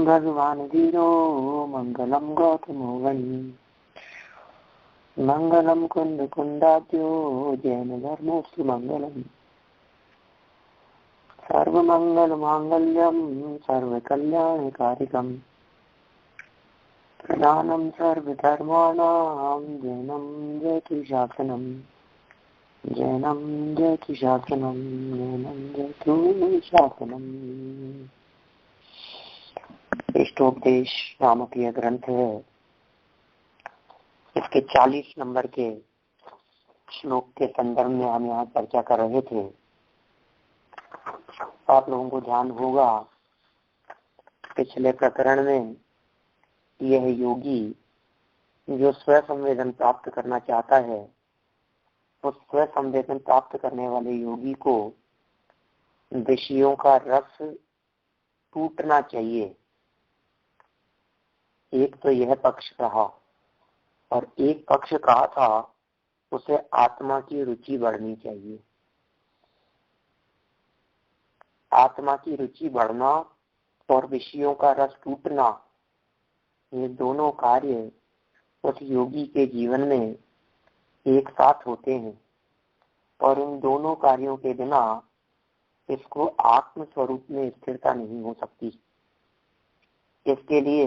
भगवान वीरो मंगलम गौतमो वनी मंगलम कुंद कुंडाद्यो जैन धर्मोस्तु मंगलम सर्वमंगल मांगल्यम सर्वकल्याणकारिकम प्रधानम सर्वधर्माणां जैनम जयतु शासनम जैनम जयतु शासनम जैनम जयतु शासनम। इष्टोपदेश नामक यह ग्रंथ है। इसके 40 नंबर के श्लोक के संदर्भ में हम यहाँ चर्चा कर रहे थे। आप लोगों को ध्यान होगा पिछले प्रकरण में यह योगी जो स्व संवेदन प्राप्त करना चाहता है, उस स्व संवेदन प्राप्त करने वाले योगी को विषयों का रस टूटना चाहिए। एक तो यह पक्ष कहा और एक पक्ष कहा था उसे आत्मा की रुचि बढ़नी चाहिए। आत्मा की रुचि बढ़ना और विषयों का रस टूटना, ये दोनों कार्य उस योगी के जीवन में एक साथ होते हैं और इन दोनों कार्यों के बिना इसको आत्म स्वरूप में स्थिरता नहीं हो सकती। इसके लिए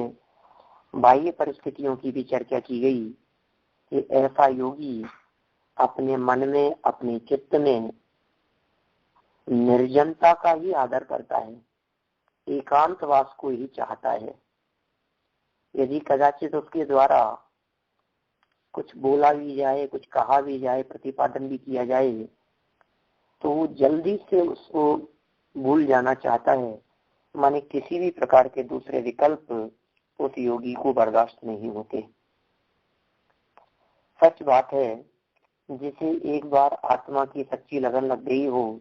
बाह्य परिस्थितियों की भी चर्चा की गई कि ऐसा योगी अपने मन में, अपने चित्त में निर्जनता का ही आदर करता है, एकांतवास को ही चाहता है। यदि कदाचित उसके द्वारा कुछ बोला भी जाए, कुछ कहा भी जाए, प्रतिपादन भी किया जाए, तो वो जल्दी से उसको भूल जाना चाहता है। माने किसी भी प्रकार के दूसरे विकल्प उस योगी को बर्दाश्त नहीं होते। सच बात है, जिसे एक बार आत्मा की सच्ची लगन लग गई हो,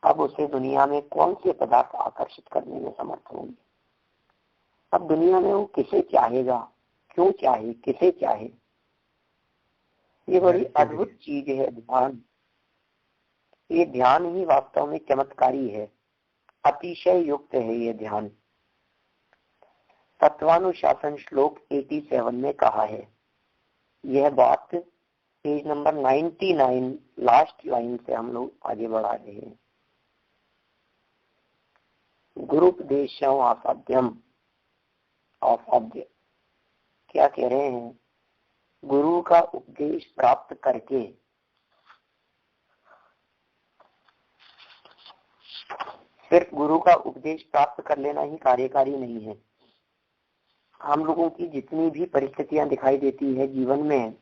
अब उसे दुनिया में कौन से पदार्थ आकर्षित करने में समर्थ होंगे। अब दुनिया में वो किसे चाहेगा, क्यों चाहे, किसे चाहे। ये बड़ी अद्भुत चीज है ध्यान। ये ध्यान ही वास्तव में चमत्कारी है, अतिशय युक्त है ये ध्यान। तत्वानुशासन श्लोक 87 में कहा है। यह बात पेज नंबर 99 लास्ट लाइन से हम लोग आगे बढ़ा रहे हैं। गुरुपदेशं असाध्यम, असाध्य क्या कह रहे हैं? गुरु का उपदेश प्राप्त करके सिर्फ गुरु का उपदेश प्राप्त कर लेना ही कार्यकारी नहीं है। हम लोगों की जितनी भी परिस्थितियां दिखाई देती है जीवन में,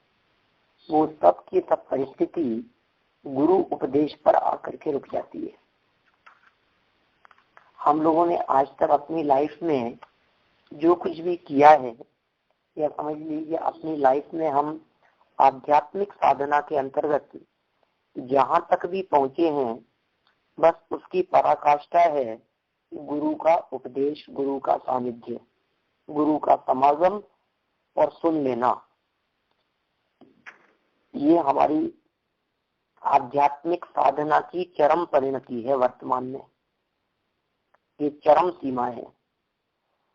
वो सब की सब परिस्थिति गुरु उपदेश पर आकर के रुक जाती है। हम लोगों ने आज तक अपनी लाइफ में जो कुछ भी किया है, या समझ लीजिए अपनी लाइफ में हम आध्यात्मिक साधना के अंतर्गत जहां तक भी पहुंचे हैं, बस उसकी पराकाष्ठा है गुरु का उपदेश, गुरु का सानिध्य, गुरु का समागम और सुन लेना। ये हमारी आध्यात्मिक साधना की चरम परिणति है वर्तमान में। ये चरम सीमा है।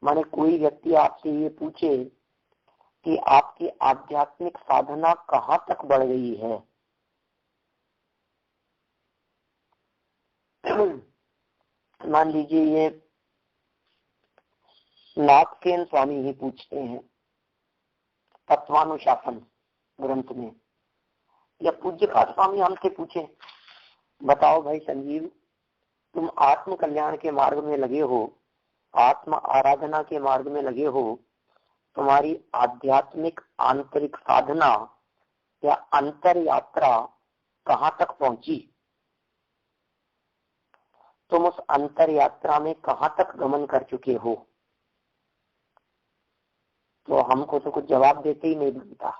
माने कोई व्यक्ति आपसे ये पूछे कि आपकी आध्यात्मिक साधना कहाँ तक बढ़ गई है, मान लीजिए ये नाथसेन स्वामी ही पूछते हैं तत्वानुशासन ग्रंथ में, या पूज्यपाद स्वामी हमसे पूछे, बताओ भाई संजीव, तुम आत्म कल्याण के मार्ग में लगे हो, आत्म आराधना के मार्ग में लगे हो, तुम्हारी आध्यात्मिक आंतरिक साधना या अंतर यात्रा कहाँ तक पहुंची? तुम उस अंतर यात्रा में कहाँ तक गमन कर चुके हो? तो हमको तो कुछ जवाब देते ही नहीं बनता।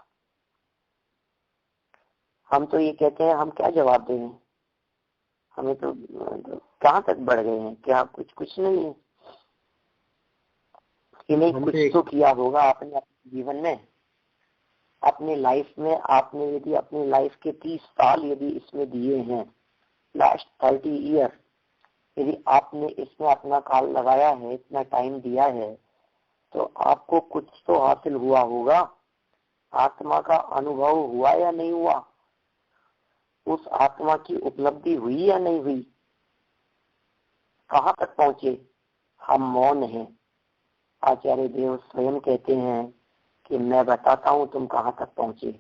हम तो ये कहते हैं हम क्या जवाब दें, हमें तो कहाँ तक बढ़ गए हैं, क्या कुछ नहीं है कि नहीं कुछ तो किया होगा आपने अपने जीवन में, अपनी लाइफ में। आपने यदि अपनी लाइफ के 30 साल यदि इसमें दिए हैं, लास्ट 30 ईयर यदि आपने इसमें अपना काल लगाया है, इतना टाइम दिया है, तो आपको कुछ तो हासिल हुआ होगा। आत्मा का अनुभव हुआ या नहीं हुआ? उस आत्मा की उपलब्धि हुई या नहीं हुई? कहाँ तक पहुंचे? हम मौन हैं। आचार्य देव स्वयं कहते हैं कि मैं बताता हूँ तुम कहाँ तक पहुंचे।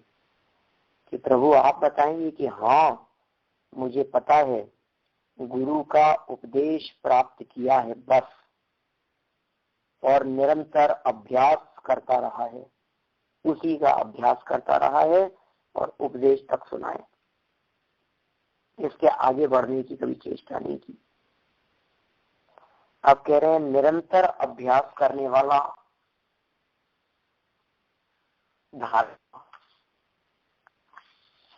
कि प्रभु आप बताएंगे कि हाँ मुझे पता है, गुरु का उपदेश प्राप्त किया है बस, और निरंतर अभ्यास करता रहा है, उसी का अभ्यास करता रहा है और उपदेश तक सुनाए, इसके आगे बढ़ने की कभी चेष्टा नहीं की। अब कह रहे हैं निरंतर अभ्यास करने वाला धारणा,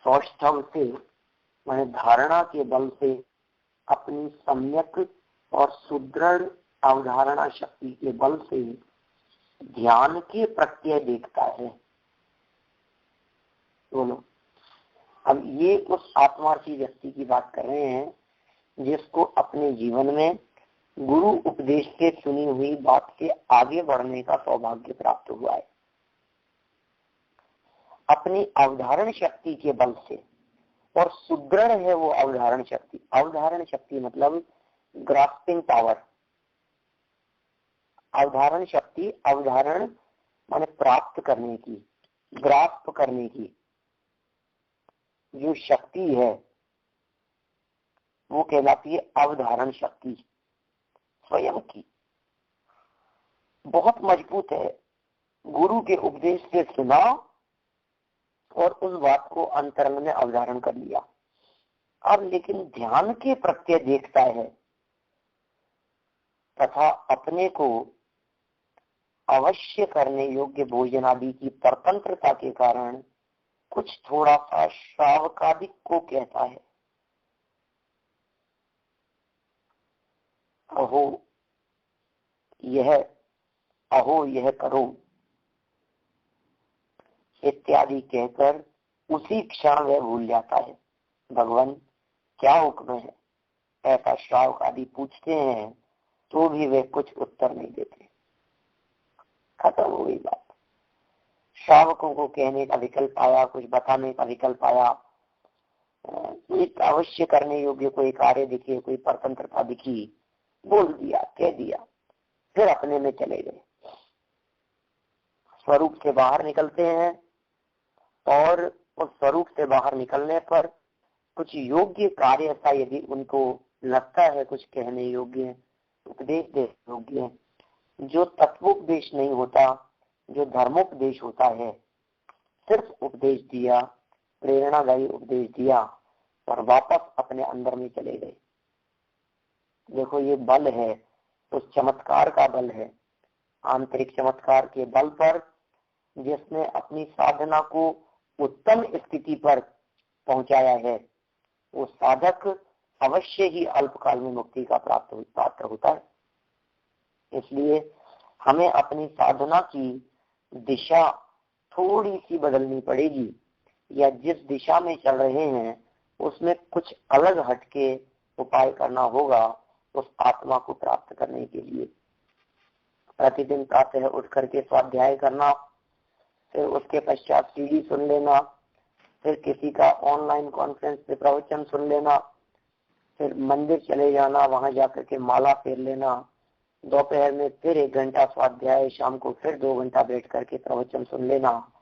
सौष्ठव से मैंने धारणा के बल से अपनी सम्यक और सुदृढ़ अवधारणा शक्ति के बल से ध्यान के प्रत्यय देखता है। बोलो, अब ये उस आत्मार्थी व्यक्ति की बात कर रहे हैं जिसको अपने जीवन में गुरु उपदेश से सुनी हुई बात के आगे बढ़ने का सौभाग्य प्राप्त हुआ है। अपनी अवधारण शक्ति के बल से, और सुदृढ़ है वो अवधारण शक्ति। अवधारण शक्ति मतलब ग्रास्पिंग पावर। अवधारण शक्ति, अवधारण माने प्राप्त करने की, ग्रास्प करने की जो शक्ति है वो कहलाती है अवधारण शक्ति। स्वयं की बहुत मजबूत है। गुरु के उपदेश से सुना और उस बात को अंतरंग में अवधारण कर लिया। अब लेकिन ध्यान के प्रत्यय देखता है तथा अपने को अवश्य करने योग्य भोजन आदि की परतंत्रता के कारण कुछ थोड़ा सा श्रावकादिक को कहता है, अहो यह करो इत्यादि कहकर उसी क्षण वह भूल जाता है भगवान क्या हुक्म है। ऐसा श्रावक आदि पूछते हैं तो भी वे कुछ उत्तर नहीं देते। खत्म हो गई बात। श्रावकों को कहने का विकल्प आया, कुछ बताने का विकल्प आया, एक अवश्य करने योग्य कोई कार्य दिखे, कोई परतंत्रता दिखी, बोल दिया, कह दिया, फिर अपने में चले गए। स्वरूप से बाहर निकलते हैं और उस स्वरूप से बाहर निकलने पर कुछ योग्य कार्य ऐसा यदि उनको लगता है कुछ कहने योग्य है, उपदेश देने योग्य है, जो तत्वोपदेश नहीं होता, जो धर्मोपदेश होता है, सिर्फ उपदेश दिया, प्रेरणादायी उपदेश दिया और वापस अपने अंदर में चले गए। देखो ये बल है, उस चमत्कार का बल है, आंतरिक चमत्कार के बल पर जिसने अपनी साधना को उत्तम स्थिति पर पहुंचाया है, वो साधक अवश्य ही अल्पकाल में मुक्ति का पात्र होता है। इसलिए हमें अपनी साधना की दिशा थोड़ी सी बदलनी पड़ेगी, या जिस दिशा में चल रहे हैं उसमें कुछ अलग हटके उपाय करना होगा उस आत्मा को प्राप्त करने के लिए। प्रतिदिन प्रातः उठ करके स्वाध्याय करना, फिर उसके पश्चात सीडी सुन लेना, फिर किसी का ऑनलाइन कॉन्फ्रेंस पे प्रवचन सुन लेना, फिर मंदिर चले जाना, वहां जाकर के माला फेर लेना, दोपहर में फिर 1 घंटा स्वाध्याय, शाम को फिर 2 घंटा बैठ करके प्रवचन सुन लेना,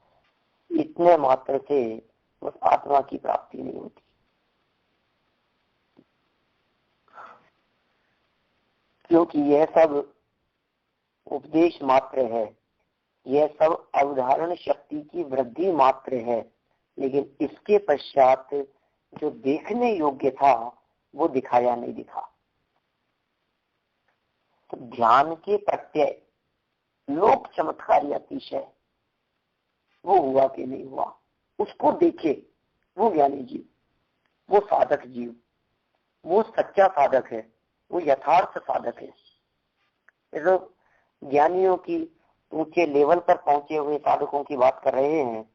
इतने मात्र से उस आत्मा की प्राप्ति नहीं होती। क्योंकि यह सब उपदेश मात्र है, यह सब अवधारण शक्ति की वृद्धि मात्र है, लेकिन इसके पश्चात जो देखने योग्य था वो दिखाया नहीं दिखा। तो ध्यान के प्रत्यय लोक चमत्कारी अतिशय वो हुआ कि नहीं हुआ, उसको देखे वो ज्ञानी जीव, वो साधक जीव, वो सच्चा साधक है, वो यथार्थ साधक है। तो ज्ञानियों की ऊंचे लेवल पर पहुंचे हुए साधकों की बात कर रहे हैं,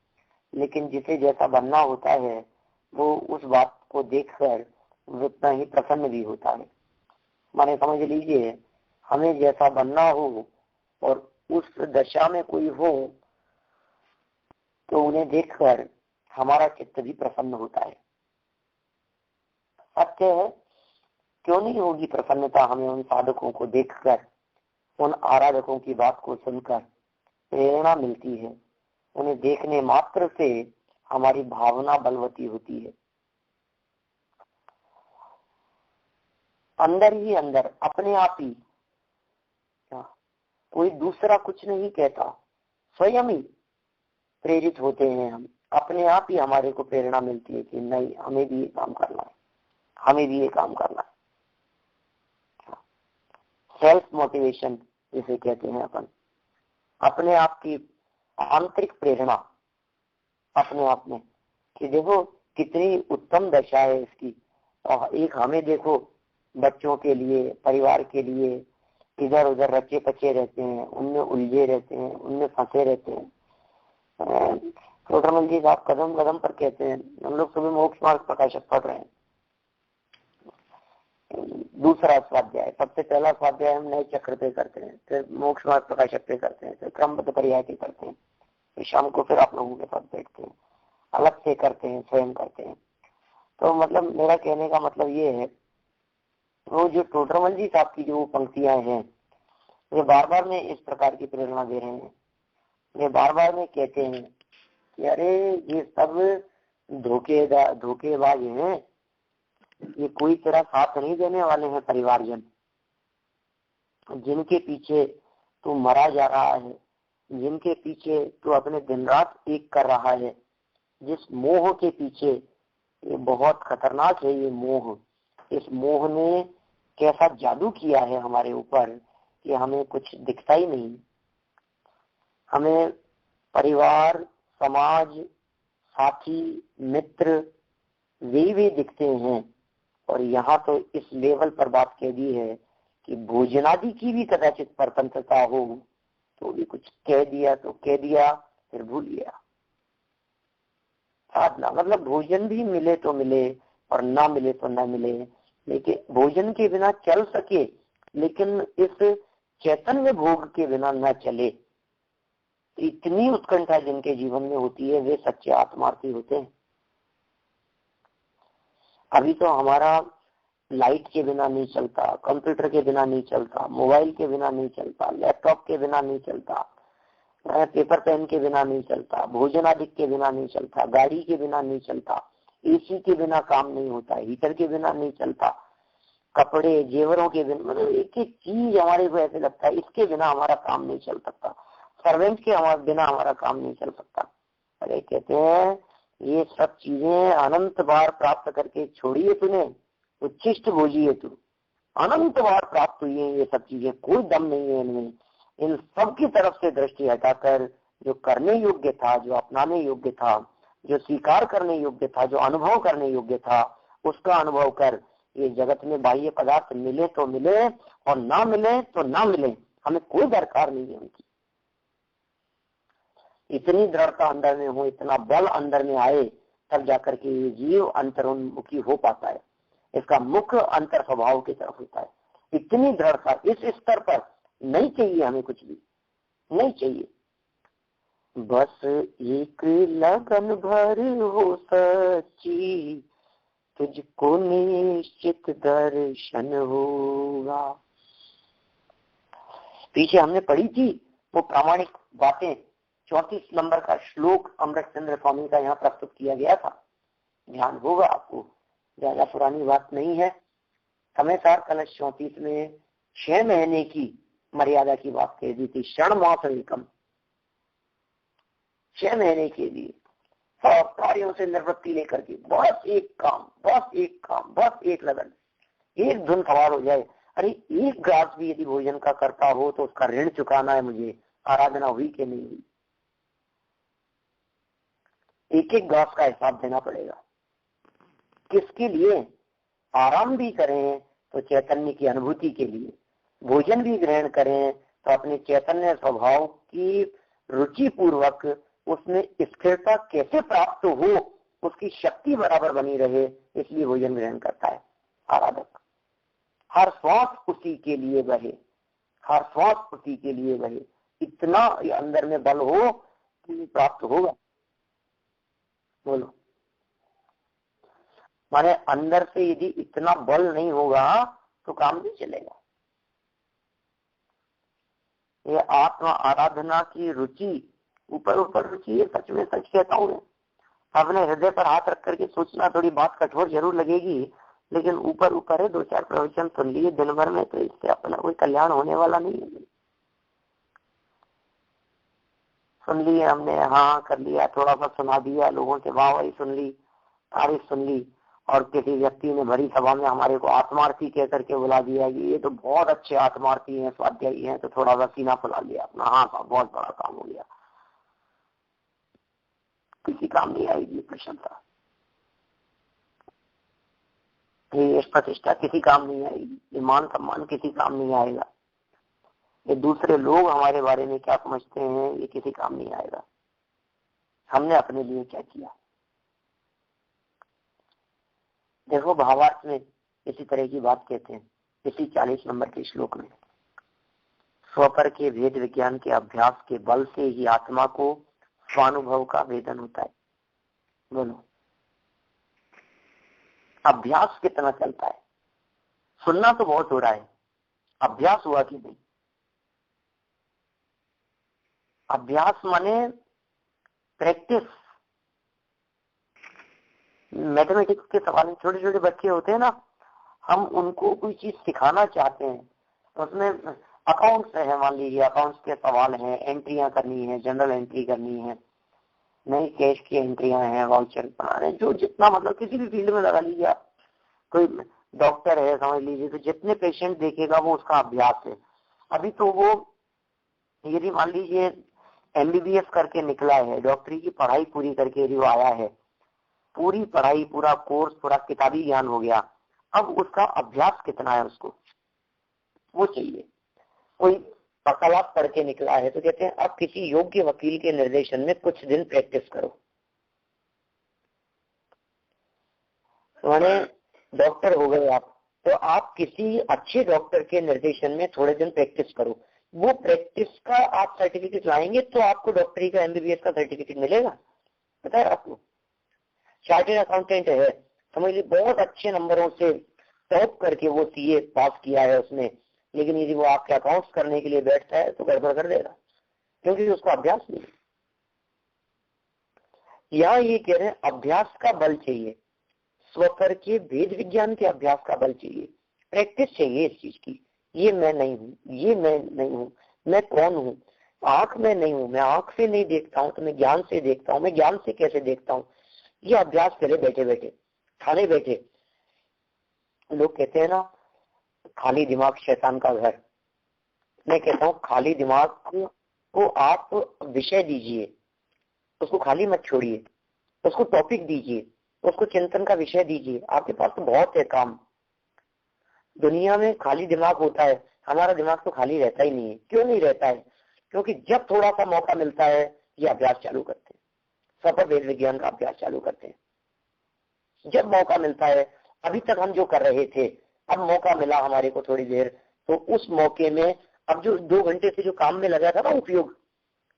लेकिन जिसे जैसा बनना होता है वो उस बात को देखकर उतना ही प्रसन्न भी होता है। माने समझ लीजिए, हमें जैसा बनना हो और उस दशा में कोई हो तो उन्हें देखकर हमारा चित्त भी प्रसन्न होता है। सत्य है, क्यों नहीं होगी प्रसन्नता हमें उन साधकों को देखकर, उन आराधकों की बात को सुनकर प्रेरणा मिलती है। उन्हें देखने मात्र से हमारी भावना बलवती होती है। अंदर ही अंदर अपने आप ही, कोई दूसरा कुछ नहीं कहता, स्वयं ही प्रेरित होते हैं हम। अपने आप ही हमारे को प्रेरणा मिलती है कि नहीं, हमें भी ये काम करना है, हमें भी ये काम करना है। सेल्फ मोटिवेशन जिसे कहते हैं अपन, अपने आप की आंतरिक प्रेरणा अपने आप में कि देखो कितनी उत्तम दशा है इसकी। और एक हमें देखो, बच्चों के लिए, परिवार के लिए इधर उधर रचे पचे रहते हैं, उनमें उलझे रहते हैं, उनमें फंसे रहते हैं। छोटा जी आप कदम कदम पर कहते हैं, हम लोग सुबह मोक्ष मार्ग प्रकाशक पढ़ रहे हैं। दूसरा स्वाध्याय, सबसे पहला स्वाध्याय हम नए चक्र पे करते हैं, फिर मोक्ष मार्ग प्रकाशक पे करते हैं, फिर क्रमबद्ध पर्याय पे करते हैं, फिर शाम को फिर आप लोगों के साथ बैठते हैं, अलग से करते हैं, स्वयं करते हैं। तो मतलब मेरा कहने का मतलब ये है, वो जो टोडरमल जी साहब की जो पंक्तियां हैं, वे बार बार में इस प्रकार की प्रेरणा दे रहे हैं। वे बार बार में कहते हैं कि अरे ये सब धोखेबाज हैं, ये कोई तेरा साथ नहीं देने वाले हैं। परिवारजन जिनके पीछे तू मरा जा रहा है, जिनके पीछे तू अपने दिन रात एक कर रहा है, जिस मोह के पीछे, ये बहुत खतरनाक है ये मोह। इस मोह ने कैसा जादू किया है हमारे ऊपर कि हमें कुछ दिखता ही नहीं। हमें परिवार, समाज, साथी, मित्र वे दिखते हैं। और यहाँ तो इस लेवल पर बात कह दी है कि भोजनादि की भी कदाचित स्वतंत्रता हो तो भी कुछ कह दिया तो कह दिया, फिर भूल गया। साधना मतलब भोजन भी मिले तो मिले और ना मिले तो ना मिले, लेकिन भोजन के बिना चल सके, लेकिन इस चैतन्य भोग के बिना न चले। इतनी उत्कंठा जिनके जीवन में होती है वे सच्चे आत्मार्थी होते हैं। अभी तो हमारा लाइट के बिना नहीं चलता, कंप्यूटर के बिना नहीं चलता, मोबाइल के बिना नहीं चलता, लैपटॉप के बिना नहीं चलता, पेपर पेन के बिना नहीं चलता, भोजन आदि के बिना नहीं चलता, गाड़ी के बिना नहीं चलता, एसी के बिना काम नहीं होता, हीटर के बिना नहीं चलता, कपड़े जेवरों के बिना, मतलब एक एक चीज हमारे को ऐसे लगता है इसके बिना हमारा काम नहीं चल सकता, सर्वेंट के बिना हमारा काम नहीं चल सकता। अरे कहते हैं ये सब चीजें अनंत बार प्राप्त करके छोड़िए तूने, उच्छिष्ट भोजी है तू, अनंत बार प्राप्त हुई है ये सब चीजें, कोई दम नहीं है इनमें। इन सब की तरफ से दृष्टि हटाकर जो करने योग्य था, जो अपनाने योग्य था, जो स्वीकार करने योग्य था, जो अनुभव करने योग्य था, उसका अनुभव कर। ये जगत में बाह्य पदार्थ मिले तो मिले और ना मिले तो ना मिले, हमें कोई दरकार नहीं है उनकी। इतनी दृढ़ता अंदर में हो, इतना बल अंदर में आए, तब जाकर के ये जीव अंतरोन्मुखी हो पाता है। इसका मुख्य अंतर स्वभाव की तरफ होता है। इतनी दृढ़ता इस स्तर पर नहीं चाहिए, हमें कुछ भी नहीं चाहिए, बस एक लगन भर हो सच्ची, तुझको निश्चित दर्शन होगा। पीछे हमने पढ़ी थी वो प्रामाणिक बातें, 34 नंबर का श्लोक अमृत चंद्र स्वामी का यहाँ प्रस्तुत किया गया था, ध्यान होगा आपको, ज्यादा पुरानी बात नहीं है। समय सार कलश 34 में 6 महीने की मर्यादा की बात कह दी थी, क्षण मात्र एकम, 6 महीने के लिए सब कार्यों से निवृत्ति लेकर के बस एक काम, बस एक काम, बस एक लगन, एक धुन सवार हो जाए। अरे एक ग्रास भी यदि भोजन का करता हो तो उसका ऋण चुकाना है मुझे, आराधना हुई कि नहीं हुई, एक एक ग्रास का हिसाब देना पड़ेगा। किसके लिए? आराम भी करें तो चैतन्य की अनुभूति के लिए, भोजन भी ग्रहण करें तो अपने चैतन्य स्वभाव की रुचि पूर्वक उसमें स्थिरता कैसे प्राप्त हो, उसकी शक्ति बराबर बनी रहे, इसलिए भोजन ग्रहण करता है। आराधक। हर श्वास उसी के लिए बहे, हर श्वास उसी के लिए बहे। इतना अंदर में बल हो कि प्राप्त होगा। बोलो, माने अंदर से यदि इतना बल नहीं होगा तो काम नहीं चलेगा। ये आत्मा आराधना की रुचि, ऊपर ऊपर रुचि है, सच में सच कहता हूँ। अपने हृदय पर हाथ रख करके सोचना, थोड़ी बात कठोर जरूर लगेगी, लेकिन ऊपर ऊपर है। 2-4 प्रवचन सुन लिए दिन भर में, तो इससे अपना कोई कल्याण होने वाला नहीं है। सुन लिए हमने, हाँ कर लिया, थोड़ा सा सुना दिया, लोगों से वाहवाही सुन ली, तारीफ सुन ली, और किसी व्यक्ति ने भरी सभा में हमारे को आत्मार्थी कह करके बुला दिया कि ये तो बहुत अच्छे आत्मार्थी हैं, स्वाध्यायी हैं, तो थोड़ा सा सीना फुला लिया अपना, हाँ साहब बहुत बड़ा काम हो गया। किसी काम नहीं आएगी प्रशंसा, ये प्रतिष्ठा किसी काम नहीं आएगी, ये मान सम्मान किसी काम नहीं आएगा, ये दूसरे लोग हमारे बारे में क्या समझते हैं ये किसी काम नहीं आएगा। हमने अपने लिए क्या किया। देखो भावार्थ में इसी तरह की बात कहते हैं, इसी 40 नंबर के श्लोक में, स्वपर के भेद विज्ञान के अभ्यास के बल से ही आत्मा को स्वानुभव का वेदन होता है। बोलो, अभ्यास कितना चलता है। सुनना तो बहुत हो रहा है, अभ्यास हुआ कि नहीं। अभ्यास माने प्रैक्टिस। मैथमेटिक्स के सवाल, छोटे छोटे बच्चे होते हैं ना, हम उनको कोई चीज सिखाना चाहते हैं, उसमें अकाउंट्स है, मान लीजिए अकाउंट्स के सवाल हैं, एंट्रियां करनी है, जनरल एंट्री करनी है, नई कैश की एंट्रियां हैं, वाउचर बनाने, जो जितना मतलब किसी भी फील्ड में लगा लीजिए आप। कोई डॉक्टर है समझ लीजिए, तो जितने पेशेंट देखेगा वो उसका अभ्यास है। अभी तो वो यदि मान लीजिए MBBS करके निकला है, डॉक्टरी की पढ़ाई पूरी करके यदि वो आया है, पूरी पढ़ाई, पूरा कोर्स, पूरा किताबी ज्ञान हो गया, अब उसका अभ्यास कितना है उसको वो चाहिए। कोई वकालत पढ़ के निकला है तो कहते हैं अब किसी योग्य वकील के निर्देशन में कुछ दिन प्रैक्टिस करो। माने डॉक्टर हो गए आप, तो आप किसी अच्छे डॉक्टर के निर्देशन में थोड़े दिन प्रैक्टिस करो। वो प्रैक्टिस का आप सर्टिफिकेट लाएंगे तो आपको डॉक्टरी का MBBS का सर्टिफिकेट मिलेगा। पता है आपको, चार्टेड अकाउंटेंट है समझ लीजिए, बहुत अच्छे नंबरों से टॉप करके वो CA पास किया है उसने, लेकिन यदि वो आपके अकाउंट्स करने के लिए बैठता है तो गड़बड़ कर देगा, क्योंकि उसको अभ्यास नहीं है। यहाँ ये कह रहे हैं अभ्यास का बल चाहिए, स्वकर के भेद विज्ञान के अभ्यास का बल चाहिए, प्रैक्टिस चाहिए इस चीज की। ये मैं नहीं हूँ, ये मैं नहीं हूँ, मैं कौन हूँ। आंख में नहीं हूँ, मैं आंख से नहीं देखता हूँ, तो मैं ज्ञान से देखता हूँ। मैं ज्ञान से कैसे देखता हूँ, ये अभ्यास करे बैठे बैठे, खाने बैठे। लोग कहते हैं ना खाली दिमाग शैतान का घर। मैं कहता हूँ खाली दिमाग को आप विषय दीजिए, उसको खाली मत छोड़िए, उसको टॉपिक दीजिए, उसको चिंतन का विषय दीजिए। आपके पास तो बहुत है काम। दुनिया में खाली दिमाग होता है, हमारा दिमाग तो खाली रहता ही नहीं है। क्यों नहीं रहता है? क्योंकि जब थोड़ा सा मौका मिलता है ये अभ्यास चालू करते हैं, स्वपर वेद विज्ञान का अभ्यास चालू करते हैं। जब मौका मिलता है, अभी तक हम जो कर रहे थे, अब मौका मिला हमारे को थोड़ी देर, तो उस मौके में अब जो 2 घंटे से जो काम में लगा था ना उपयोग,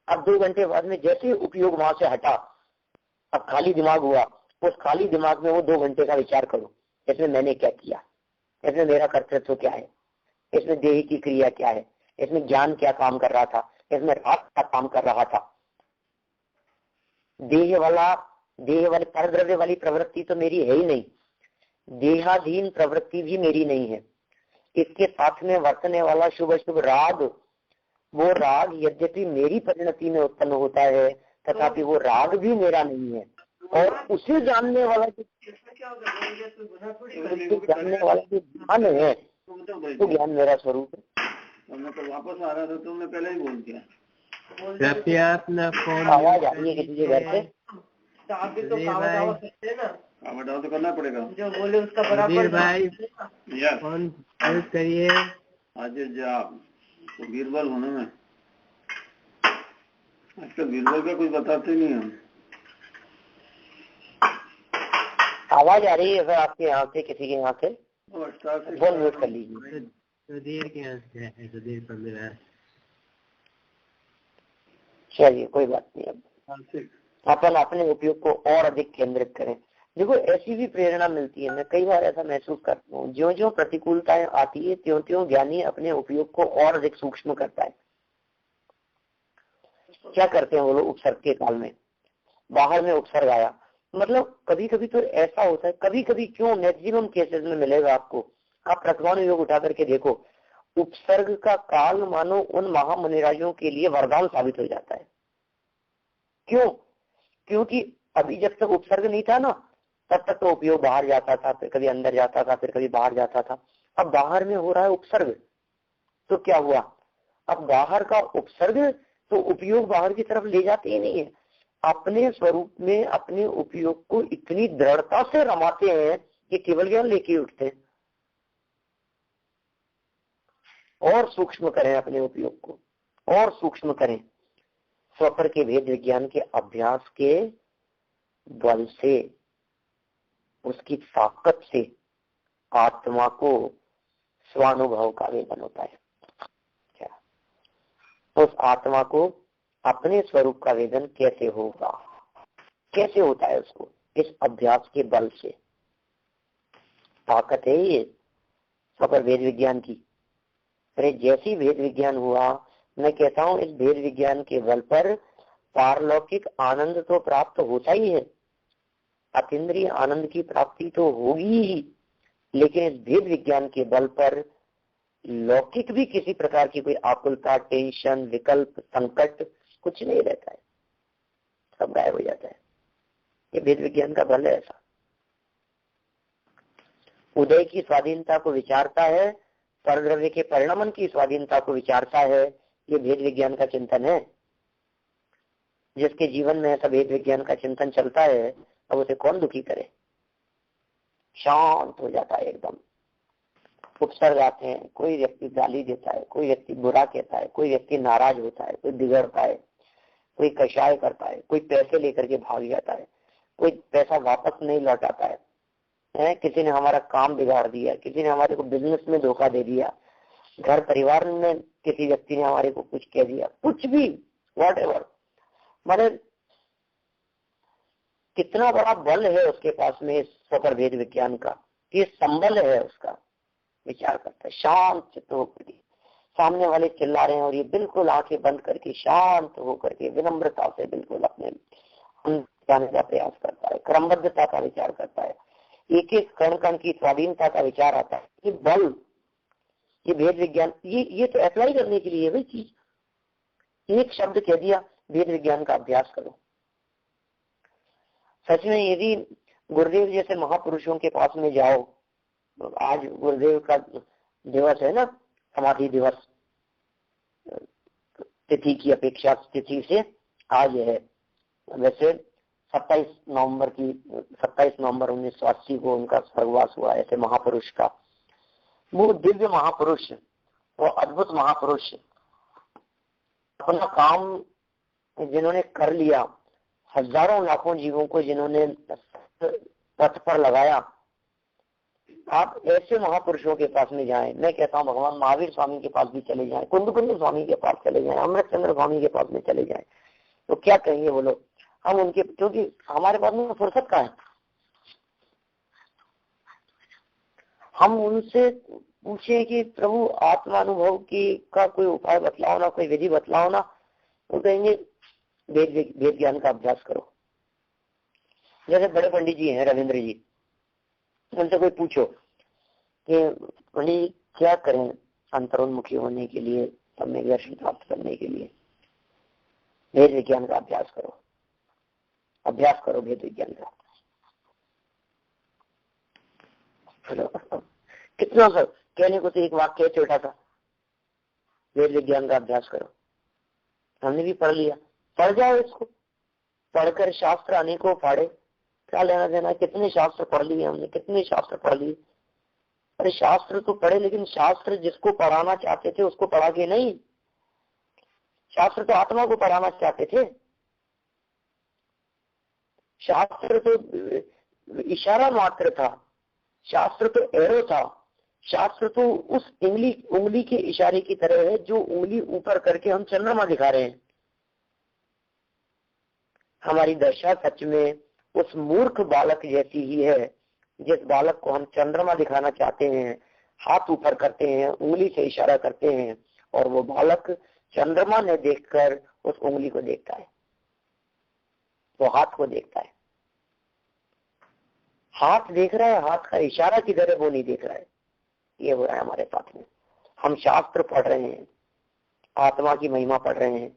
अब 2 घंटे बाद में जैसे उपयोग वहां से हटा, अब खाली दिमाग हुआ। उस खाली दिमाग में वो 2 घंटे का विचार करो, इसमें मैंने क्या किया, इसमें मेरा कर्तृत्व क्या है, इसमें देह की क्रिया क्या है, इसमें ज्ञान क्या काम कर रहा था, इसमें राग क्या काम कर रहा था। देह वाली परद्रव्य वाली प्रवृत्ति तो मेरी है ही नहीं, देहाधीन प्रवृत्ति भी मेरी नहीं है। इसके साथ में वर्तने वाला शुभ अशुभ राग, वो राग यद्यपि मेरी परिणति में उत्पन्न होता है, तथापि वो राग भी मेरा नहीं है। और उसे जानने वाला जो ज्ञान है, तो ज्ञान मेरा स्वरूप है। मैं तो वापस आ रहा था तो मैं पहले ही बोल दिया। आवाज आ रही है किसी के घर से? आप भी तो कावड़ सकते हैं ना, कावड़ तो करना पड़ेगा, जो बोले उसका बराबर भाई फोन करिए। आज तो बीरबल होने में आजकल बीरबल का कुछ बताते नहीं हम। आवाज आ रही है सर आपके यहाँ से, किसी के यहाँ से? फोन म्यूट कर लीजिए। चलिए कोई बात नहीं, अब अपन अपने उपयोग को और अधिक केंद्रित करें। देखो ऐसी भी प्रेरणा मिलती है, मैं कई बार ऐसा महसूस करता हूँ, ज्यों ज्यों प्रतिकूलताएं आती है त्यों त्यों ज्ञानी अपने उपयोग को और अधिक सूक्ष्म करता है। क्या करते हैं वो लोग उपसर्ग के काल में, बाहर में उपसर्ग आया, मतलब कभी कभी तो ऐसा होता है, कभी कभी क्यों मैक्सिमम केसेस में मिलेगा आपको, आप प्रतिभानुयोग उठा करके देखो, उपसर्ग का काल मानो उन महामुनिराजों के लिए वरदान साबित हो जाता है। क्यों? क्योंकि अभी जब तक उपसर्ग नहीं था ना, तब तक तो उपयोग बाहर जाता था, फिर कभी अंदर जाता था, फिर कभी बाहर जाता था। अब बाहर में हो रहा है उपसर्ग, तो क्या हुआ, अब बाहर का उपसर्ग तो उपयोग बाहर की तरफ ले जाते ही नहीं है, अपने स्वरूप में अपने उपयोग को इतनी दृढ़ता से रमाते हैं कि केवल ज्ञान लेके उठते हैं। और सूक्ष्म करें अपने उपयोग को, और सूक्ष्म करें, स्वपर के भेद विज्ञान के अभ्यास के बल से, उसकी ताकत से आत्मा को स्वानुभव का वेदन होता है। क्या उस आत्मा को अपने स्वरूप का वेदन कैसे होगा, कैसे होता है उसको? इस अभ्यास के बल से। ताकत है ये स्वपर भेद विज्ञान की। अरे जैसी भेद विज्ञान हुआ, मैं कहता हूँ इस भेद विज्ञान के बल पर पारलौकिक आनंद तो प्राप्त होता ही है, अतीन्द्रिय आनंद की प्राप्ति तो होगी ही, लेकिन इस भेद विज्ञान के बल पर लौकिक भी किसी प्रकार की कोई आकुलता, टेंशन, विकल्प, संकट कुछ नहीं रहता है, सब गायब हो जाता है। ये भेद विज्ञान का बल है ऐसा। उदय की स्वाधीनता को विचारता है, परद्रव्य के परिणमन की स्वाधीनता को विचारता है, ये भेद विज्ञान का चिंतन है। जिसके जीवन में ऐसा भेद विज्ञान का चिंतन चलता है, अब उसे कौन दुखी करे, शांत हो जाता है एकदम। उपसर्ग आते हैं, कोई व्यक्ति गाली देता है, कोई व्यक्ति बुरा कहता है, कोई व्यक्ति नाराज होता है, कोई बिगड़ता है, कोई कषाय करता है, कोई पैसे लेकर के भाग जाता है, कोई पैसा वापस नहीं लौटाता है, किसी ने हमारा काम बिगाड़ दिया, किसी ने हमारे को बिजनेस में धोखा दे दिया, घर परिवार में किसी व्यक्ति ने हमारे को कुछ कह दिया, कुछ भी, व्हाटएवर, मतलब कितना बड़ा बल है उसके पास में स्वपर भेद विज्ञान का, ये संबल है उसका। विचार करता है शांत चित्त होकर, सामने वाले चिल्ला रहे हैं और ये बिल्कुल आंखें बंद करके शांत होकर के विनम्रता से बिल्कुल अपने जाने का प्रयास करता है, क्रमबद्धता का विचार करता है, एक एक कण कण की स्वाधीनता का विचार आता है। ये बल, ये भेद विज्ञान, ये तो अप्लाई करने के लिए है भाई चीज। एक शब्द कह दिया, भेद विज्ञान का अभ्यास करो। सच में यदि गुरुदेव जैसे महापुरुषों के पास में जाओ, आज गुरुदेव का दिवस है ना, समाधि दिवस, तिथि की अपेक्षा तिथि से आज है, वैसे 27 नवंबर 1980 को उनका स्वर्गवास हुआ। ऐसे महापुरुष का, वो दिव्य महापुरुष, वो अद्भुत महापुरुष, अपना काम जिन्होंने कर लिया, हजारों लाखों जीवों को जिन्होंने पथ पर लगाया, आप ऐसे महापुरुषों के पास में जाएं। मैं कहता हूँ भगवान महावीर स्वामी के पास भी चले जाएं, कुंद स्वामी के पास चले जाएं, अमृतचंद्र स्वामी के पास में चले जाएं, तो क्या कहेंगे वो लोग? हम उनके, क्योंकि हमारे पास में फुर्सत का है, हम उनसे पूछे कि प्रभु आत्मानुभव की का कोई उपाय बतलाओ ना, कोई विधि बतलाओ ना, वो कहेंगे वेद ज्ञान का अभ्यास करो। जैसे बड़े पंडित जी हैं रविंद्र जी, उनसे कोई पूछो कि पंडित क्या करें अंतरोन्मुखी होने के लिए, सम्यक दर्शन प्राप्त करने के लिए? वेद विज्ञान का अभ्यास करो, अभ्यास करो वेद विज्ञान का। कितना सर कहने को तो एक वाक्य छोटा सा, वेद विज्ञान का अभ्यास करो। हमने भी पढ़ लिया, पढ़ जाओ इसको, पढ़कर शास्त्र अनेकों फाड़े, क्या लेना देना, कितने शास्त्र पढ़ लिए हमने, कितने शास्त्र पढ़ लिए। अरे शास्त्र तो पढ़े, लेकिन शास्त्र जिसको पढ़ाना चाहते थे उसको पढ़ा के नहीं, शास्त्र तो आत्मा को पढ़ाना चाहते थे। शास्त्र तो इशारा मात्र था, शास्त्र तो एरो था, शास्त्र तो उस उंगली के इशारे की तरह है जो उंगली ऊपर करके हम चंद्रमा दिखा रहे हैं। हमारी दशा सच में उस मूर्ख बालक जैसी ही है जिस बालक को हम चंद्रमा दिखाना चाहते हैं, हाथ ऊपर करते हैं, उंगली से इशारा करते हैं और वो बालक चंद्रमा ने देखकर उस उंगली को देखता है, वो हाथ को देखता है। हाथ देख रहा है, हाथ का इशारा किधर है वो नहीं देख रहा है। ये हो रहा है हमारे साथ में। हम शास्त्र पढ़ रहे हैं, आत्मा की महिमा पढ़ रहे हैं,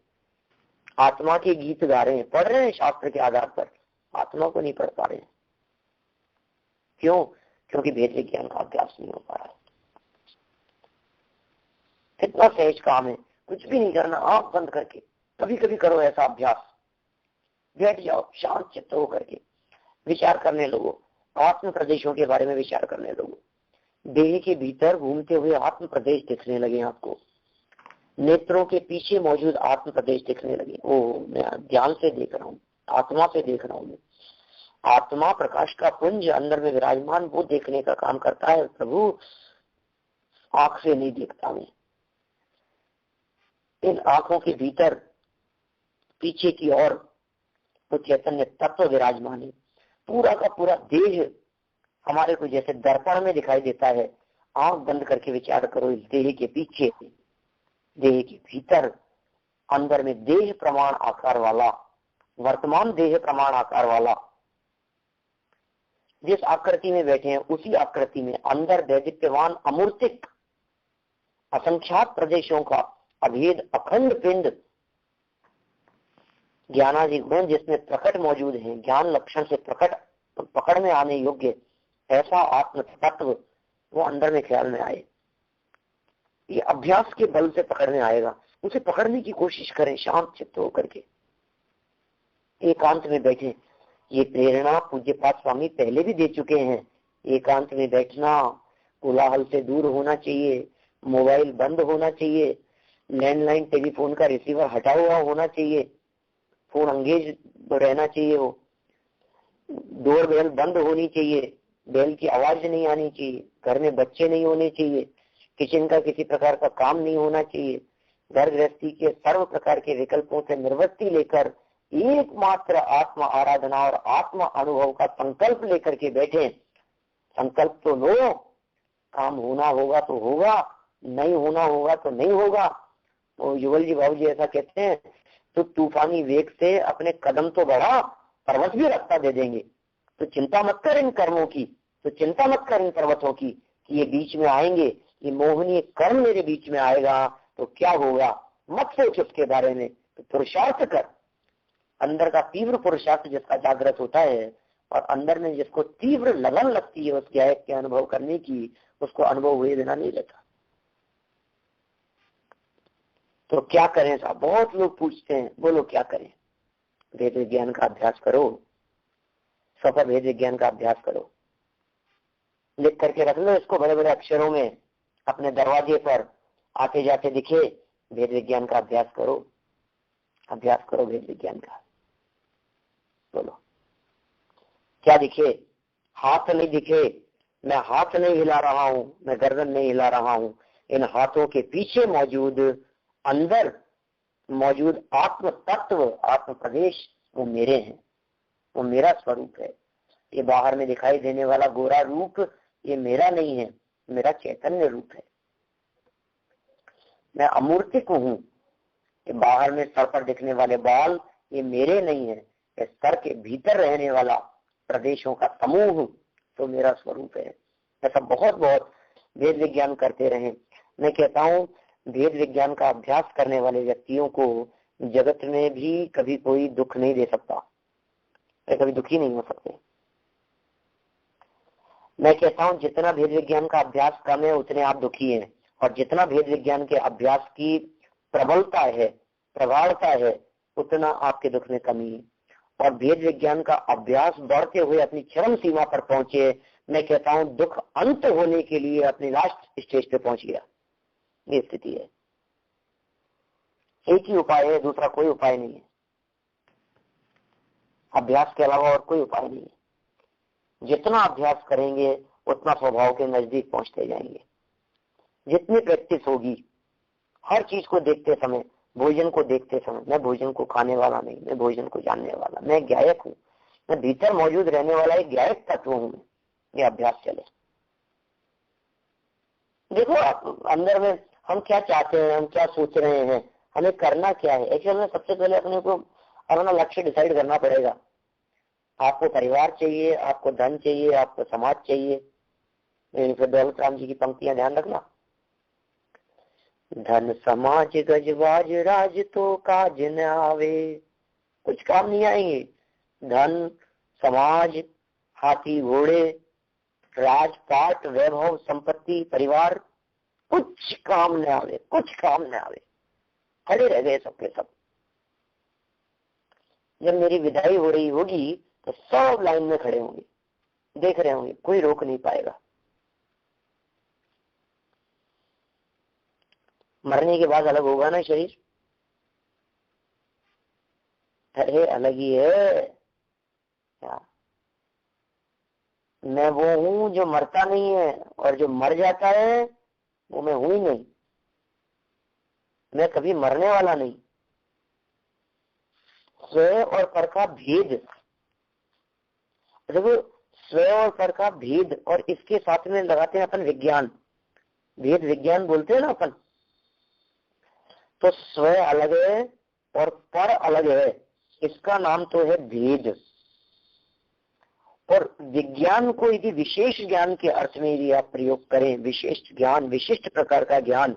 आत्मा के गीत गा रहे हैं, पढ़ रहे हैं शास्त्र के आधार पर, आत्मा को नहीं पढ़ पा रहे हैं। क्यों? क्योंकि भेद विज्ञान का अभ्यास नहीं हो पा रहा है। कितना सहज काम है, कुछ भी नहीं करना, आंख बंद करके कभी कभी करो ऐसा अभ्यास। बैठ जाओ शांत चित्त होकर के, विचार करने लगो, आत्म प्रदेशों के बारे में विचार करने लगो। देह के भीतर घूमते हुए आत्म प्रदेश दिखने लगे आपको, नेत्रों के पीछे मौजूद आत्म प्रदेश दिखने लगे। ओ मैं ध्यान से देख रहा हूँ, आत्मा से देख रहा हूँ मैं। आत्मा प्रकाश का पुंज अंदर में विराजमान, वो देखने का काम करता है प्रभु, आंख से नहीं देखता मैं। इन आंखों के भीतर पीछे की ओर वो चैतन्य तत्व विराजमान है। पूरा का पूरा देह हमारे को जैसे दर्पण में दिखाई देता है। आंख बंद करके विचार करो, इस देह के पीछे, देह के भीतर, अंदर में देह प्रमाण आकार वाला, वर्तमान देह प्रमाण आकार वाला, जिस आकृति में बैठे हैं उसी आकृति में अंदर दैदिप्यवान अमूर्तिक असंख्यात प्रदेशों का अभेद अखंड पिंड ज्ञानादि गुण जिसमें प्रकट मौजूद है, ज्ञान लक्षण से प्रकट पकड़ में आने योग्य ऐसा आत्म तत्व वो अंदर में ख्याल में आए। ये अभ्यास के बल से पकड़ में आएगा। उसे पकड़ने की कोशिश करें शांत चित्त होकर के, एकांत में बैठे। ये प्रेरणा पूज्यपाद स्वामी पहले भी दे चुके हैं। एकांत में बैठना, कोलाहल से दूर होना चाहिए, मोबाइल बंद होना चाहिए, लैंडलाइन टेलीफोन का रिसीवर हटा हुआ होना चाहिए, फोन अंगेज रहना चाहिए, हो डोर बेल बंद होनी चाहिए, बेल की आवाज नहीं आनी चाहिए, घर में बच्चे नहीं होने चाहिए, किचन का किसी प्रकार का काम नहीं होना चाहिए। घर गृहस्थी के सर्व प्रकार के विकल्पों से निवृत्ति लेकर एकमात्र आत्मा आराधना और आत्मा अनुभव का संकल्प लेकर के बैठे। संकल्प तो लो, काम होना होगा तो होगा, नहीं होना होगा तो नहीं होगा। तो युगल जी बाबू जी ऐसा कहते हैं, तो तूफानी वेग से अपने कदम तो बढ़ा, पर्वत भी रास्ता दे देंगे। तो चिंता मत कर इन कर्मों की, तो चिंता मत कर इन पर्वतों की कि ये बीच में आएंगे, ये मोहनीय कर्म मेरे बीच में आएगा तो क्या होगा। मत सोच उसके बारे में, तो पुरुषार्थ कर। अंदर का तीव्र पुरुषार्थ जिसका जागृत होता है और अंदर में जिसको तीव्र लगन लगती है उस गायक के अनुभव करने की, उसको अनुभव हुए बिना नहीं रहता। तो क्या करें साहब, बहुत लोग पूछते हैं, बोलो क्या करें। वेद विज्ञान का अभ्यास करो, सफल वेद विज्ञान का अभ्यास करो। लिख करके रख लो इसको बड़े बड़े अक्षरों में, अपने दरवाजे पर आते जाते दिखे, वेद विज्ञान का अभ्यास करो, अभ्यास करो वेद विज्ञान का। बोलो क्या दिखे? हाथ नहीं दिखे, मैं हाथ नहीं हिला रहा हूँ, मैं गर्दन नहीं हिला रहा हूँ। इन हाथों के पीछे मौजूद, अंदर मौजूद आत्म तत्व, आत्म प्रदेश, वो मेरे हैं, वो मेरा स्वरूप है। ये बाहर में दिखाई देने वाला गोरा रूप ये मेरा नहीं है, मेरा चैतन्य रूप है। मैं अमूर्तिक हूँ। ये बाहर में सर पर दिखने वाले बाल ये मेरे नहीं है, ये सर के भीतर रहने वाला प्रदेशों का समूह तो मेरा स्वरूप है। ऐसा बहुत बहुत वेद विज्ञान करते रहे। मैं कहता हूँ वेद विज्ञान का अभ्यास करने वाले व्यक्तियों को जगत में भी कभी कोई दुख नहीं दे सकता, कभी दुखी नहीं हो सकते। मैं कहता हूँ जितना भेद विज्ञान का अभ्यास कम है उतने आप दुखी हैं, और जितना भेद विज्ञान के अभ्यास की प्रबलता है, प्रगाढ़ता है, उतना आपके दुख में कमी है। और भेद विज्ञान का अभ्यास बढ़ते हुए अपनी चरम सीमा पर पहुंचे, मैं कहता हूँ दुख अंत होने के लिए अपनी लास्ट स्टेज पे पहुंच गया। ये स्थिति है। एक ही उपाय है, दूसरा कोई उपाय नहीं है। अभ्यास के अलावा और कोई उपाय नहीं है। जितना अभ्यास करेंगे उतना स्वभाव के नजदीक पहुंचते जाएंगे। जितनी प्रैक्टिस होगी हर चीज को देखते समय, भोजन को देखते समय, मैं भोजन को खाने वाला नहीं, मैं भोजन को जानने वाला, मैं गायक हूँ, मैं भीतर मौजूद रहने वाला एक गायक तत्व हूँ, ये अभ्यास चले। देखो आप अंदर में हम क्या चाहते हैं, हम क्या सोच रहे हैं, हमें करना क्या है। एक्चुअली में सबसे पहले अपने को अपना लक्ष्य डिसाइड करना पड़ेगा। आपको परिवार चाहिए, आपको धन चाहिए, आपको समाज चाहिए। दौलत राम जी की पंक्तियां ध्यान रखना, धन समाज गजबाज राज तो काज न आवे, कुछ काम नहीं आएंगे। धन समाज, हाथी घोड़े, राजपाट, वैभव, संपत्ति, परिवार, कुछ काम न आवे, कुछ काम न आवे, खड़े रह गए सबके सब। जब मेरी विदाई हो रही होगी तो सब लाइन में खड़े होंगे, देख रहे होंगे, कोई रोक नहीं पाएगा। मरने के बाद अलग होगा ना शरीर? अरे अलग ही है क्या? मैं वो हूँ जो मरता नहीं है, और जो मर जाता है वो मैं हूं ही नहीं। मैं कभी मरने वाला नहीं। स्वयं और पर का भेद, देखो स्वयं और पर का भेद, और इसके साथ में लगाते हैं अपन विज्ञान, भेद विज्ञान बोलते हैं ना अपन। तो स्वयं अलग है और पर अलग है, इसका नाम तो है भेद। और विज्ञान को यदि विशेष ज्ञान के अर्थ में यदि आप प्रयोग करें, विशिष्ट ज्ञान, विशिष्ट प्रकार का ज्ञान,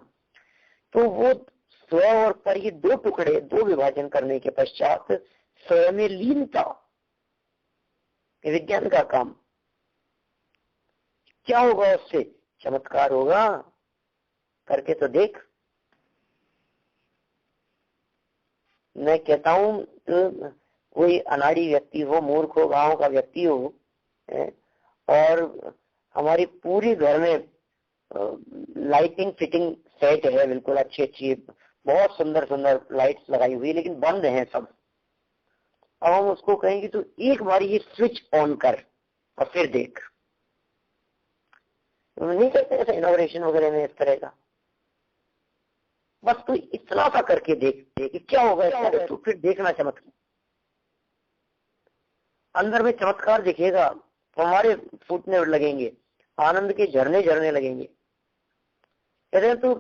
तो वो स्वयं और पर, ये दो टुकड़े, दो विभाजन करने के पश्चात स्वयं में लीनता, विज्ञान का काम। क्या होगा उससे? चमत्कार होगा, करके तो देख। मैं कहता हूं तो कोई अनाड़ी व्यक्ति हो, मूर्ख हो, गांव का व्यक्ति हो, और हमारी पूरी घर में लाइटिंग फिटिंग सेट है, बिल्कुल अच्छी अच्छी, बहुत सुंदर सुंदर लाइट्स लगाई हुई, लेकिन बंद हैं सब। अब हम उसको कहेंगे तो एक बार ये स्विच ऑन कर और फिर देख। नहीं करते ऐसा इनोवेशन वगैरह में इस तरह का, बस तू इतना सा करके देख कि क्या होगा, तो फिर देखना चमत्कार। अंदर में चमत्कार दिखेगा, हमारे फूटने लगेंगे, आनंद के झरने झरने लगेंगे। कहते तू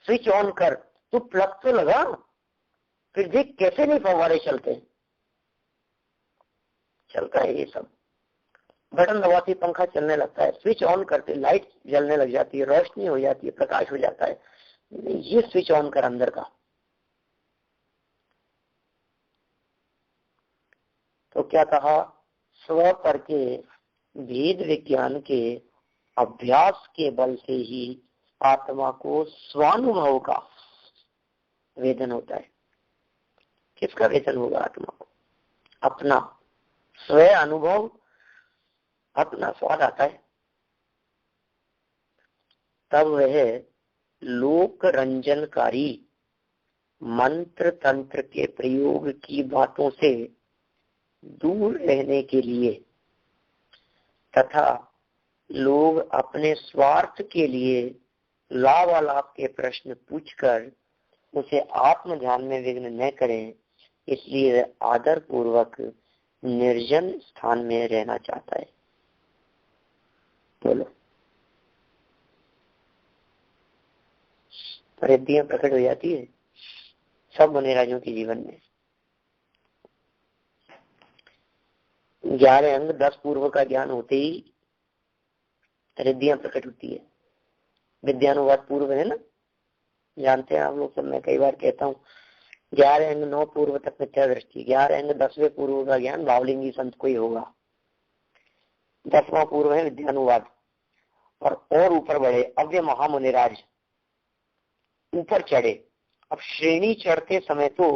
स्विच ऑन कर, तू प्लग तो लगा, फिर देख कैसे नहीं फव्वारे चलते हैं। चलता है ये सब, बटन दबाती पंखा चलने लगता है, स्विच ऑन करते लाइट जलने लग जाती है, रोशनी हो जाती है, प्रकाश हो जाता है। ये स्विच ऑन कर अंदर का। तो क्या कहा? स्व पर के भेद विज्ञान के अभ्यास के बल से ही आत्मा को स्वानुभव का वेदन होता है। किसका वेदन होगा आत्मा को? अपना स्व अनुभव, अपना स्वाद आता है। तब वह लोक रंजनकारी मंत्र तंत्र के प्रयोग की बातों से दूर रहने के लिए तथा लोग अपने स्वार्थ के लिए लाभालाभ के प्रश्न पूछकर उसे आत्म ध्यान में विघ्न न करें, इसलिए वह आदर पूर्वक निर्जन स्थान में रहना चाहता है। बोलो, रिद्धियां प्रकट हो जाती है सब मुनिराजों के जीवन में। 11 अंग 10 पूर्व का ज्ञान होते ही रिद्धियां प्रकट होती है। विद्यानुवाद पूर्व है ना, जानते हैं आप लोग सब। मैं कई बार कहता हूँ 11 अंग 9 पूर्व तक मिथ्या दृष्टि, 11 अंग 10वें पूर्व का ज्ञान भावलिंगी संत को ही होगा। 10वां पूर्व है विद्यानुवाद, और ऊपर बढ़े अव्य महामुनिराज, ऊपर चढ़े। अब श्रेणी चढ़ते समय तो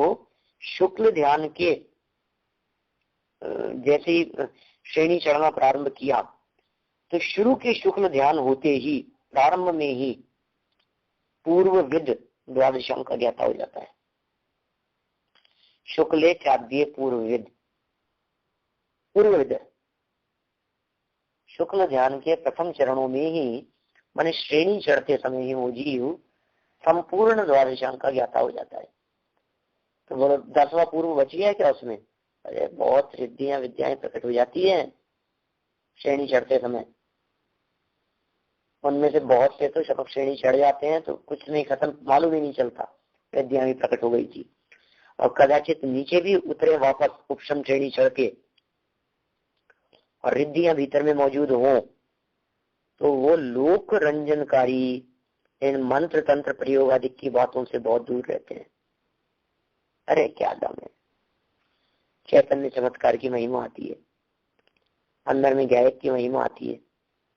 शुक्ल ध्यान के जैसे ही श्रेणी चढ़ना प्रारंभ किया तो शुरू के शुक्ल ध्यान होते ही प्रारंभ में ही पूर्व विद द्वादशांग का ज्ञाता हो जाता है। शुक्ले चाद्य पूर्व विद, पूर्व विद शुक्ल ध्यान के प्रथम चरणों में ही माने श्रेणी चढ़ते समय ही वो जीव संपूर्ण द्वादशांग का ज्ञाता हो जाता है। तो बोलो 10वां पूर्व बच गया क्या उसमें? अरे बहुत रिद्धियां विद्याएं प्रकट हो जाती है श्रेणी चढ़ते समय। उनमें से बहुत से तो शपथ श्रेणी चढ़ जाते हैं तो कुछ नहीं, खत्म, मालूम ही नहीं चलता विद्याएं भी प्रकट हो गई थी। और कदाचित नीचे भी उतरे वापस उपशम श्रेणी चढ़ के और रिद्धियां भीतर में मौजूद हो तो वो लोक रंजनकारी इन मंत्र तंत्र प्रयोग आदि की बातों से बहुत दूर रहते हैं। अरे क्या दम है, चैतन्य चमत्कार की महिमा आती है, अंदर में गायक की महिमा आती है।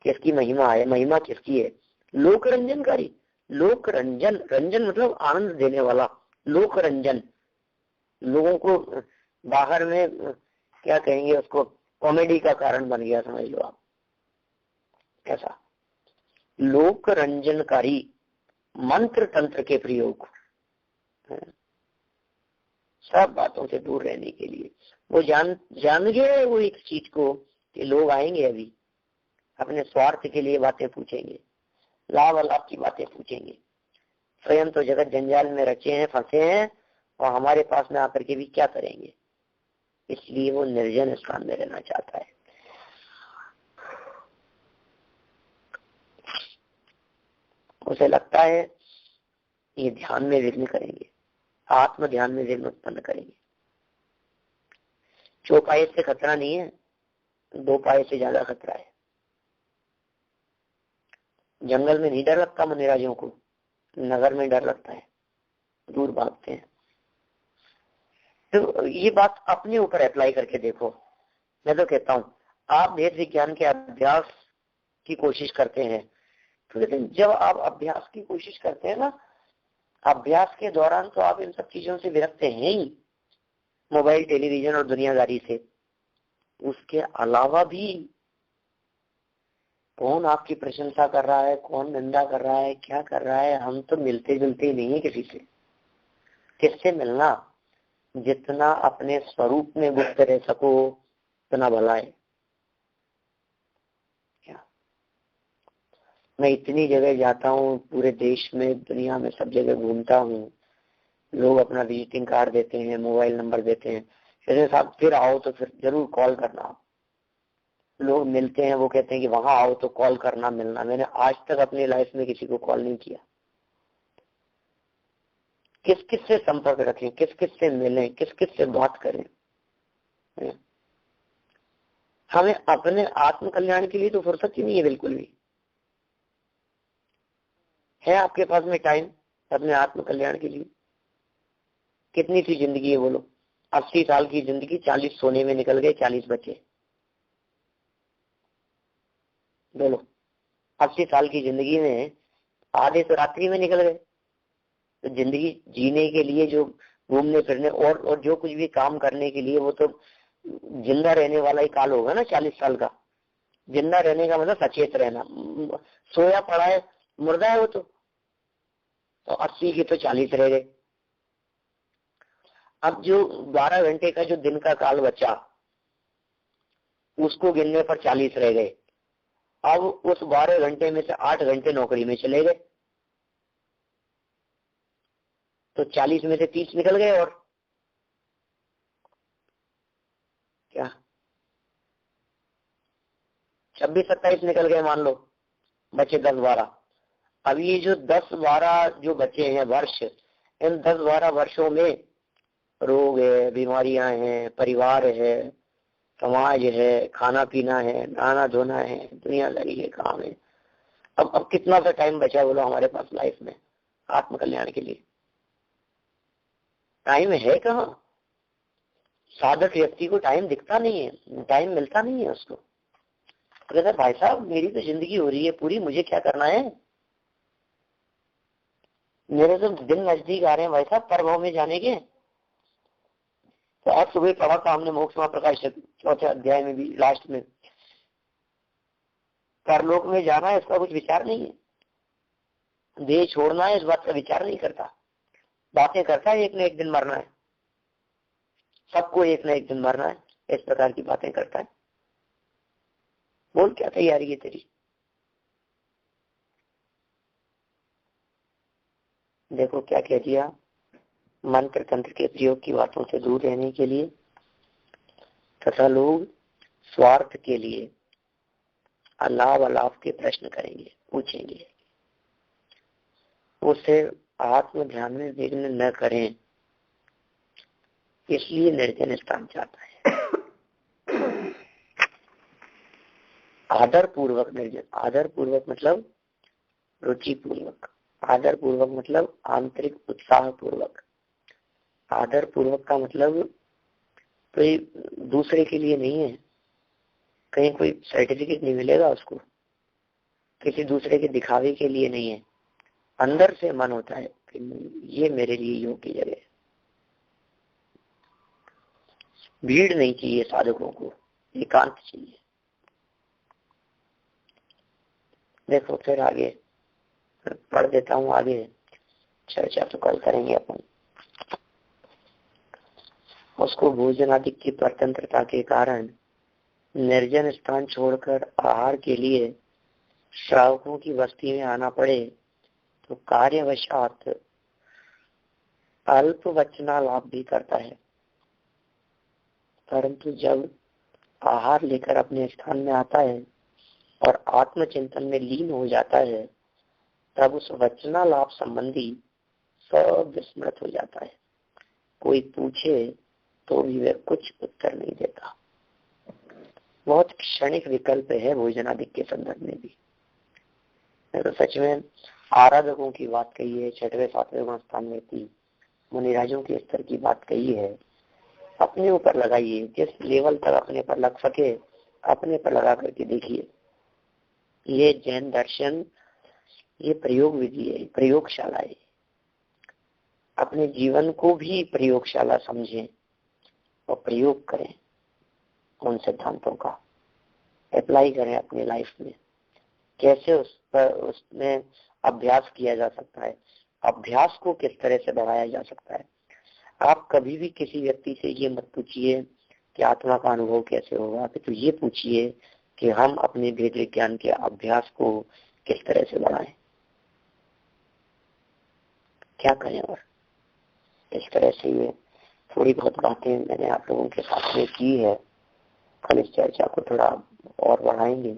किसकी महिमा है? महिमा किसकी है? लोक रंजनकारी। लोक रंजन, रंजन मतलब आनंद देने वाला, लोक रंजन। लोगों को बाहर में क्या कहेंगे उसको, कॉमेडी का कारण बन गया समझ लो आप। कैसा? लोक रंजनकारी मंत्र तंत्र के प्रयोग, सब बातों से दूर रहने के लिए वो जान गए वो एक चीज को कि लोग आएंगे अभी अपने स्वार्थ के लिए बातें पूछेंगे, लाभ अलाभ की बातें पूछेंगे। स्वयं तो जगत जंजाल में रचे हैं, फंसे हैं, और हमारे पास में आकर के भी क्या करेंगे। इसलिए वो निर्जन स्थान में रहना चाहता है। उसे लगता है ये ध्यान में विघ्न करेंगे, आत्म ध्यान में विघ्न उत्पन्न करेंगे। चौपाई से खतरा नहीं है, 2 पाए से ज्यादा खतरा है। जंगल में नहीं डर लगता मुनिराजों को, नगर में डर लगता है, दूर भागते हैं। तो ये बात अपने ऊपर अप्लाई करके देखो। मैं तो कहता हूँ आप वेद विज्ञान के अभ्यास की कोशिश करते हैं, तो लेकिन जब आप अभ्यास की कोशिश करते हैं ना, अभ्यास के दौरान तो आप इन सब चीजों से विरक्त हैं ही, मोबाइल टेलीविजन और दुनियादारी से। उसके अलावा भी कौन आपकी प्रशंसा कर रहा है, कौन निंदा कर रहा है, क्या कर रहा है, हम तो मिलते जुलते ही नहीं है किसी से। किससे मिलना? जितना अपने स्वरूप में गुप्त रह सको उतना भला है। क्या मैं इतनी जगह जाता हूँ, पूरे देश में दुनिया में सब जगह घूमता हूँ, लोग अपना विजिटिंग कार्ड देते हैं, मोबाइल नंबर देते हैं, साहब फिर आओ तो फिर जरूर कॉल करना। लोग मिलते हैं, वो कहते हैं कि वहां आओ तो कॉल करना, मिलना। मैंने आज तक अपनी लाइफ में किसी को कॉल नहीं किया। किस किस से संपर्क रखें, किस किस से मिलें, किस किस से बात करें। हमें अपने आत्म कल्याण के लिए तो फुर्सत ही नहीं है बिल्कुल भी। है आपके पास में टाइम अपने आत्म कल्याण के लिए? कितनी सी जिंदगी है बोलो? 80 साल की जिंदगी 40 सोने में निकल गए, 40 बचे। बोलो 80 साल की जिंदगी में आधे तो रात्रि में निकल गए। तो जिंदगी जीने के लिए जो घूमने फिरने और जो कुछ भी काम करने के लिए, वो तो जिंदा रहने वाला ही काल होगा ना 40 साल का। जिंदा रहने का मतलब सचेत रहना, सोया पड़ा है मुर्दा है वो तो 80 के तो 40 रह गए। अब जो 12 घंटे का जो दिन का काल बचा, उसको गिनने पर 40 रह गए। अब उस 12 घंटे में से 8 घंटे नौकरी में चले गए, तो 40 में से 30 निकल गए। और क्या 26-27 निकल गए मान लो, बचे 10-12। अब ये जो 10-12 जो बचे हैं वर्ष, इन 10-12 वर्षों में रोग है, बीमारियां हैं, परिवार है, समाज है, खाना पीना है, नहाना धोना है, दुनियादारी है, काम है। अब कितना सा टाइम बचा बोलो हमारे पास लाइफ में आत्म कल्याण के लिए? टाइम है कहाँ? साधक व्यक्ति को टाइम दिखता नहीं है, टाइम मिलता नहीं है उसको। कहता भाई साहब मेरी तो जिंदगी हो रही है पूरी, मुझे क्या करना है? मेरे तो दिन नजदीक आ रहे हैं भाई साहब परभव में जाने के। तो आज सुबह पढ़ा था हमने मोक्ष प्रकाश 4थे अध्याय में भी लास्ट में, परलोक में जाना है इसका कुछ विचार नहीं है, देह छोड़ना है इस बात का विचार नहीं करता। बातें करता है एक न एक दिन मरना है, सबको एक न एक दिन मरना है, इस प्रकार की बातें करता है। बोल क्या तैयारी है तेरी। देखो क्या कह दिया, मंत्र तंत्र के प्रयोग की बातों से दूर रहने के लिए तथा लोग स्वार्थ के लिए अलाव अलाव के प्रश्न करेंगे, पूछेंगे, उसे आत्म ध्यान में विघ्न न करें, इसलिए निर्जन स्थान चाहता है। आदर पूर्वक निर्जन, आदर पूर्वक मतलब रुचि पूर्वक, आदर पूर्वक मतलब आंतरिक उत्साह पूर्वक, आदर पूर्वक का मतलब कोई दूसरे के लिए नहीं है, कहीं कोई सर्टिफिकेट नहीं मिलेगा उसको, किसी दूसरे के दिखावे के लिए नहीं है, अंदर से मन होता है कि ये मेरे लिए योग्य जगह है। भीड़ नहीं चाहिए साधकों को, एकांत चाहिए। देखो फिर आगे पढ़ देता हूँ, आगे चर्चा तो कल करेंगे अपन। उसको भोजन आदि की स्वतंत्रता के कारण निर्जन स्थान छोड़कर आहार के लिए श्रावकों की बस्ती में आना पड़े तो कार्यवशात अल्प वचना लाभ भी करता है, परंतु जब आहार लेकर अपने स्थान में आता है और आत्मचिंतन में लीन हो जाता है तब उस वचना लाभ संबंधी सब विस्मृत हो जाता है। कोई पूछे तो भी वह कुछ उत्तर नहीं देता। बहुत क्षणिक विकल्प है भोजन आदि के संदर्भ में भी। तो सच में आराधकों की बात कही है, 6वें 7वें गुण स्थान में थी, मुनिराजों के स्तर की बात कही है। अपने ऊपर लगाइए, जिस लेवल तक अपने पर लग सके अपने पर लगा करके देखिए। ये जैन दर्शन, ये प्रयोग विधि है, प्रयोगशाला है। अपने जीवन को भी प्रयोगशाला समझें और प्रयोग करें, उन सिद्धांतों का अप्लाई करें अपनी लाइफ में। कैसे उसमें अभ्यास किया जा सकता है, अभ्यास को किस तरह से बढ़ाया जा सकता है। आप कभी भी किसी व्यक्ति से ये मत पूछिए कि आत्मा का अनुभव कैसे होगा, तो ये पूछिए कि हम अपने वेद विज्ञान के अभ्यास को किस तरह से बढ़ाएं, क्या करें। और इस तरह से ये थोड़ी बहुत बातें मैंने आप लोगों के साथ में की है। कल इस चर्चा को थोड़ा और बढ़ाएंगे।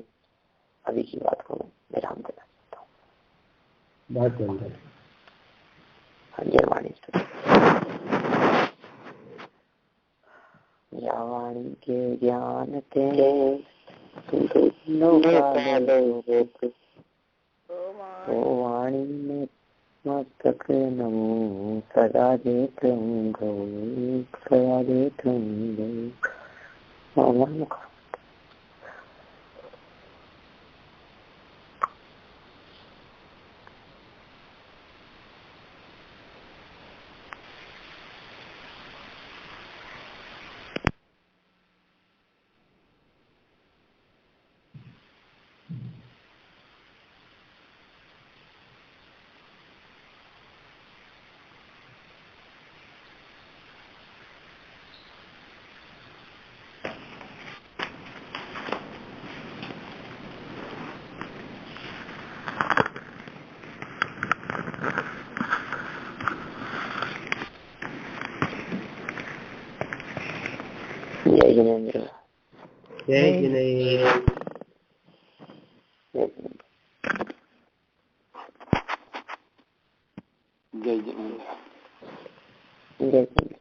अभी की बात को मैं विराम देना चाहता हूँ। वाणी वाणी के ज्ञान ते तो वाणी में मस्तक नमो सदा देख सदा देख जय जिनेन्द्र। जय जिनेन्द्र। जय जिनेन्द्र।